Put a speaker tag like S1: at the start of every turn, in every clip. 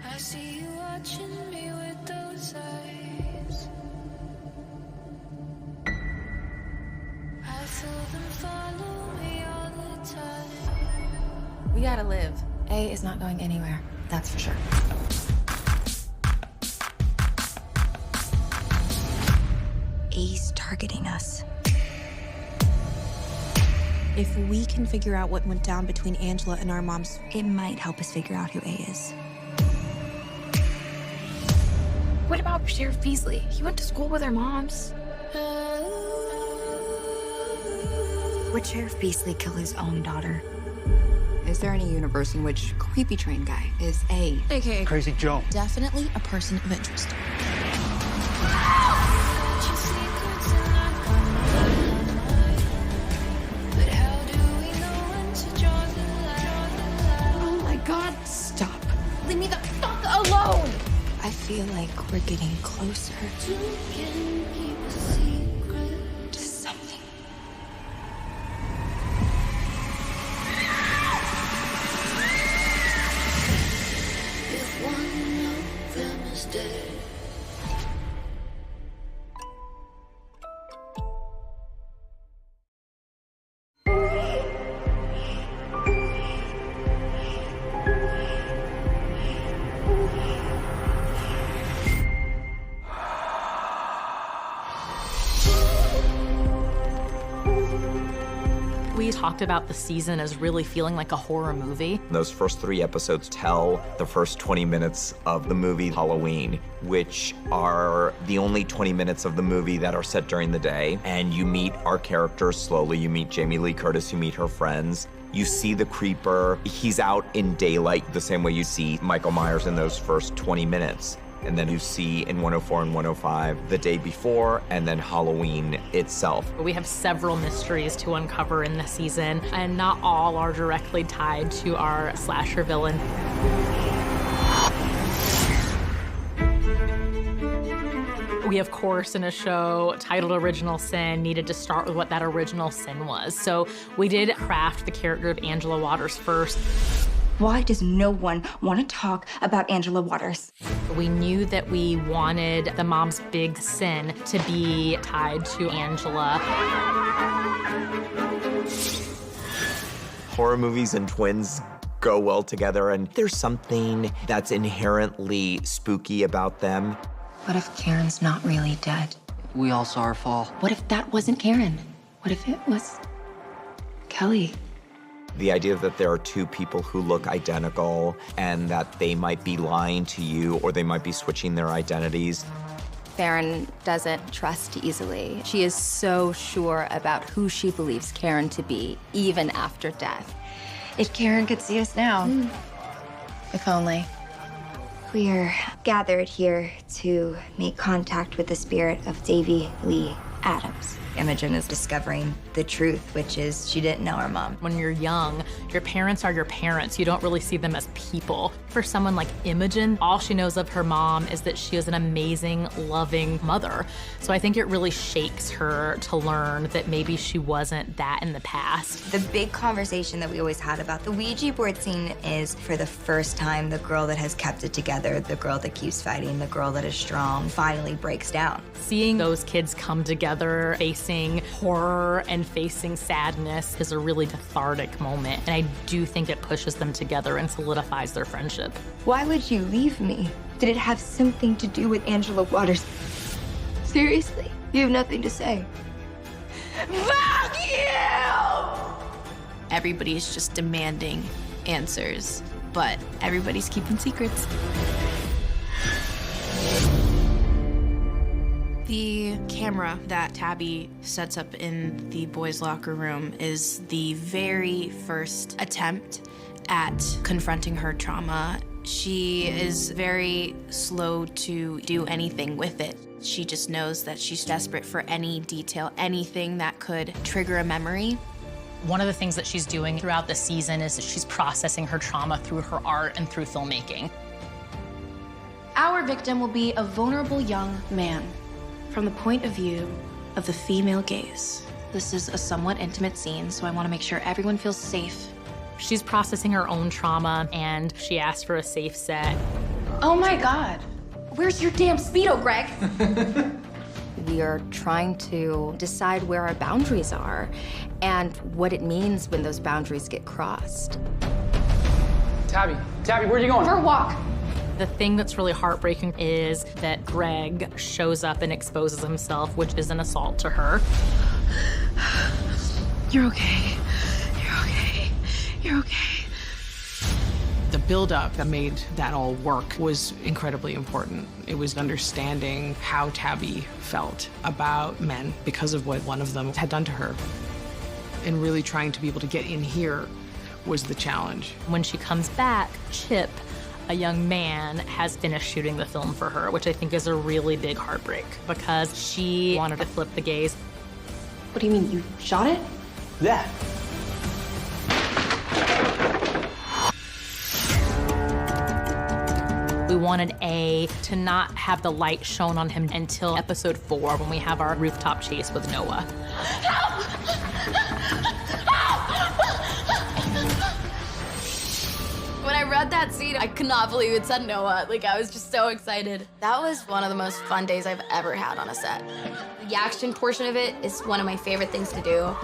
S1: I see you watching me with those eyes. I feel them follow me all the time.
S2: We gotta live. A is not going anywhere, that's for sure.
S3: A's targeting us.
S4: If we can figure out what went down between Angela and our moms,
S3: It might help us figure out who A is.
S5: What about Sheriff Beasley? He went to school with our moms.
S3: Would Sheriff Beasley kill his own daughter?
S2: Is there any universe in which creepy train guy is A?
S4: aka
S6: Crazy Joe.
S4: definitely a person of interest.
S5: Oh my God, stop. Leave me the fuck alone.
S3: I feel like we're getting closer to something.
S1: If one of them is dead.
S7: We talked about the season as really feeling like a horror movie.
S8: Those first 3 episodes tell the first 20 minutes of the movie Halloween, which are the only 20 minutes of the movie that are set during the day. And you meet our characters slowly. You meet Jamie Lee Curtis, you meet her friends. You see the creeper. He's out in daylight the same way you see Michael Myers in those first 20 minutes. And then you see in 104 and 105 the day before, and then Halloween itself.
S7: We have several mysteries to uncover in this season, and not all are directly tied to our slasher villain. We, of course, in a show titled Original Sin, needed to start with what that original sin was. So we did craft the character of Angela Waters first.
S3: Why does no one want to talk about Angela Waters?
S7: We knew that we wanted the mom's big sin to be tied to Angela.
S8: Horror movies and twins go well together, and there's something that's inherently spooky about them.
S2: What if Karen's not really dead?
S6: We all saw her fall.
S2: What if that wasn't Karen? What if it was Kelly?
S8: The idea that there are two people who look identical and that they might be lying to you or they might be switching their identities.
S9: Farron doesn't trust easily. She is so sure about who she believes Karen to be, even after death.
S3: If Karen could see us now.
S2: If only.
S3: We're gathered here to make contact with the spirit of Davy Lee Adams. Imogen is discovering the truth, which is she didn't know her mom.
S7: When you're young, your parents are your parents. You don't really see them as people. For someone like Imogen, all she knows of her mom is that she was an amazing, loving mother. So I think it really shakes her to learn that maybe she wasn't that in the past.
S3: The big conversation that we always had about the Ouija board scene is, for the first time, the girl that has kept it together, the girl that keeps fighting, the girl that is strong, finally breaks down.
S7: Seeing those kids come together, facing horror and facing sadness is a really cathartic moment. And I do think it pushes them together and solidifies their friendship.
S3: Why would you leave me? Did it have something to do with Angela Waters? Seriously, you have nothing to say. Fuck you!
S4: Everybody's just demanding answers, but everybody's keeping secrets. The camera that Tabby sets up in the boys' locker room is the very first attempt at confronting her trauma. She is very slow to do anything with it. She just knows that she's desperate for any detail, anything that could trigger a memory.
S7: One of the things that she's doing throughout the season is that she's processing her trauma through her art and through filmmaking.
S4: Our victim will be a vulnerable young man from the point of view of the female gaze. This is a somewhat intimate scene, so I want to make sure everyone feels safe.
S7: She's processing her own trauma, and she asked for a safe set.
S5: Oh my God. Where's your damn Speedo, Greg?
S9: We are trying to decide where our boundaries are and what it means when those boundaries get crossed.
S6: Tabby, where are you going?
S5: For a walk.
S7: The thing that's really heartbreaking is that Greg shows up and exposes himself, which is an assault to her.
S5: You're okay. You're okay. You're okay.
S6: The build-up that made that all work was incredibly important. It was understanding how Tabby felt about men because of what one of them had done to her. And really trying to be able to get in here was the challenge.
S7: When she comes back, Chip, a young man, has finished shooting the film for her, which I think is a really big heartbreak because she wanted to flip the gaze.
S5: What do you mean, you shot it?
S6: Yeah.
S7: We wanted A to not have the light shown on him until episode 4 when we have our rooftop chase with Noah.
S4: When I read that scene, I could not believe it said Noah. Like, I was just so excited. That was one of the most fun days I've ever had on a set. The action portion of it is one of my favorite things to do.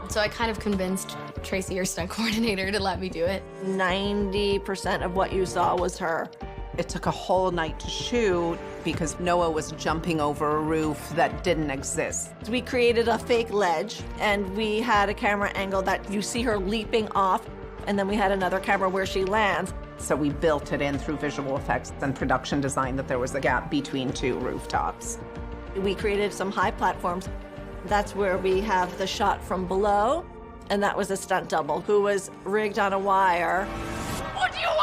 S4: So I kind of convinced Tracy, your stunt coordinator, to let me do it.
S10: 90% of what you saw was her.
S11: It took a whole night to shoot because Noah was jumping over a roof that didn't exist.
S10: We created a fake ledge, and we had a camera angle that you see her leaping off, and then we had another camera where she lands.
S11: So we built it in through visual effects and production design that there was a gap between two rooftops.
S10: We created some high platforms. That's where we have the shot from below, and that was a stunt double who was rigged on a wire.
S5: What do you want?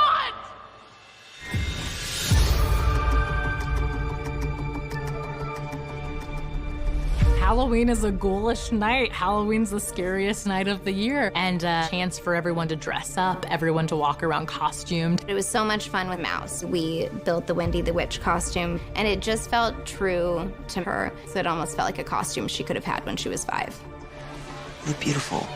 S7: Halloween is a ghoulish night. Halloween's the scariest night of the year, and a chance for everyone to dress up, everyone to walk around costumed.
S3: It was so much fun with Mouse. We built the Wendy the Witch costume, and it just felt true to her. So it almost felt like a costume she could have had when she was 5.
S12: You're beautiful.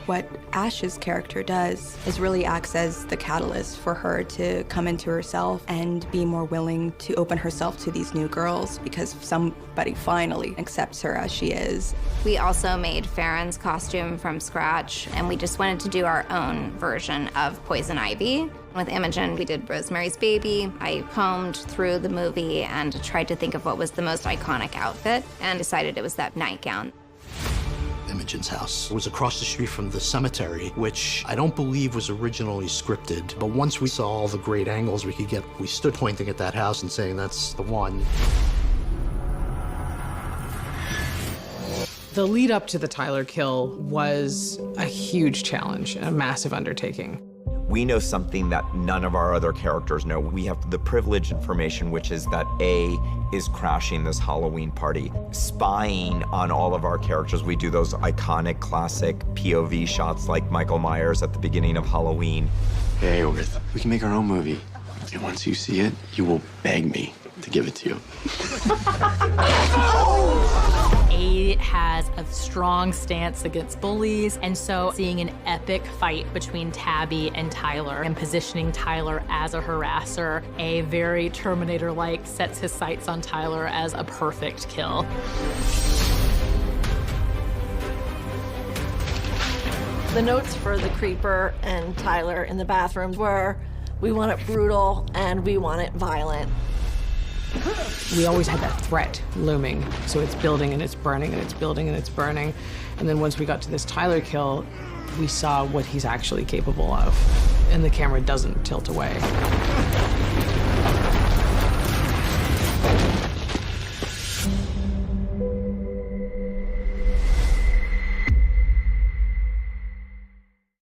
S13: What Ash's character does is really acts as the catalyst for her to come into herself and be more willing to open herself to these new girls because somebody finally accepts her as she is.
S3: We also made Farron's costume from scratch, and we just wanted to do our own version of Poison Ivy. With Imogen, we did Rosemary's Baby. I combed through the movie and tried to think of what was the most iconic outfit and decided it was that nightgown.
S12: Imogen's house was across the street from the cemetery, which I don't believe was originally scripted. But once we saw all the great angles we could get, we stood pointing at that house and saying, that's the one.
S6: The lead up to the Tyler kill was a huge challenge, a massive undertaking.
S8: We know something that none of our other characters know. We have the privileged information, which is that A is crashing this Halloween party, spying on all of our characters. We do those iconic, classic POV shots like Michael Myers at the beginning of Halloween.
S14: Hey, Orth, we can make our own movie. And once you see it, you will beg me to give it to you.
S7: A has a strong stance against bullies, and so seeing an epic fight between Tabby and Tyler and positioning Tyler as a harasser, A very Terminator-like sets his sights on Tyler as a perfect kill.
S10: The notes for the creeper and Tyler in the bathrooms were, we want it brutal and we want it violent.
S6: We always had that threat looming. So it's building and it's burning and it's building and it's burning. And then once we got to this Tyler kill, we saw what he's actually capable of. And the camera doesn't tilt away.